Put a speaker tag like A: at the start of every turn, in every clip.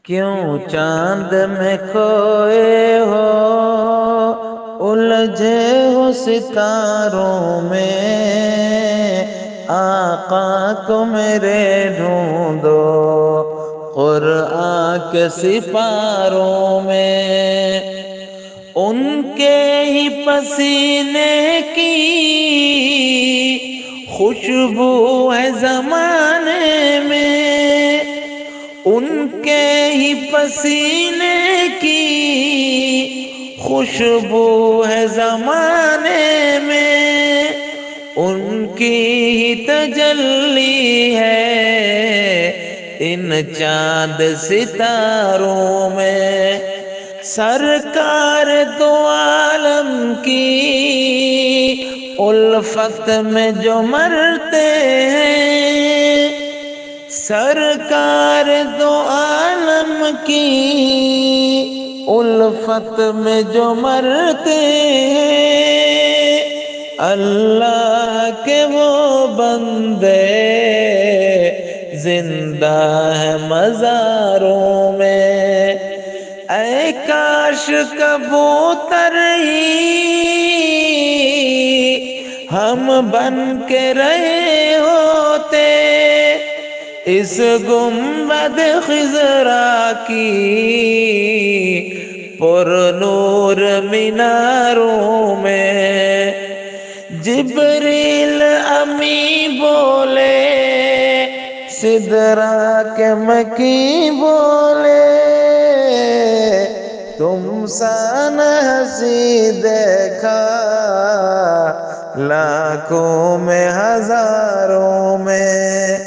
A: کیوں چاند میں کھوئے ہو، الجھے ہو ستاروں میں، آقا کو میرے ڈھونڈو قرآن کے سپاروں میں۔ ان کے ہی پسینے کی خوشبو ہے زمانے میں، ان کے ہی پسینے کی خوشبو ہے زمانے میں، ان کی ہی تجلی ہے ان چاند ستاروں میں۔ سرکار دو عالم کی الفت میں جو مرتے ہیں، سرکار دو عالم کی الفت میں جو مرتے ہیں، اللہ کے وہ بندے زندہ ہے مزاروں میں۔ اے کاش کبوتر ہی ہم بن کے رہے ہوتے اس گنبد خضرا کی پر نور میناروں میں۔ جبریل امی بولے، سدرا کے مکی بولے، تم سا نہ ہنسی دیکھا لاکھوں میں ہزاروں میں۔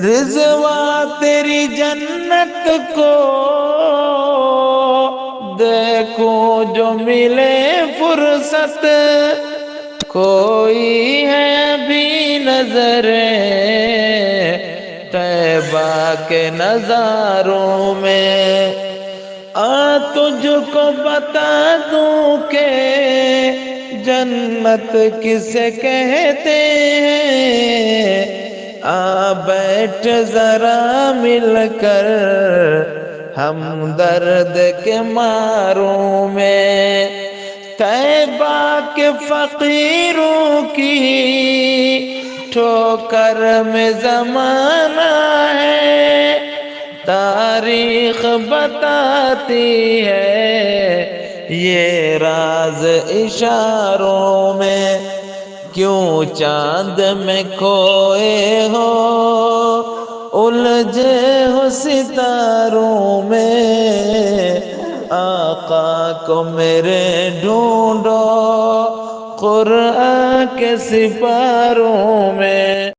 A: رضوان تیری جنت کو دیکھوں جو ملے فرصت، کوئی ہے بھی نظریں طیبہ کے نظاروں میں۔ تجھ کو بتا دوں کہ جنت کسے کہتے ہیں، بیٹھ ذرا مل کر ہم درد کے ماروں میں۔ طیبہ کے فقیروں کی ٹھوکر میں زمانہ ہے، تاریخ بتاتی ہے یہ راز اشاروں میں۔ کیوں چاند میں کھوئے ہو، الجھے ہو ستاروں میں، آقا کو میرے ڈھونڈو قرآن کے سپاروں میں۔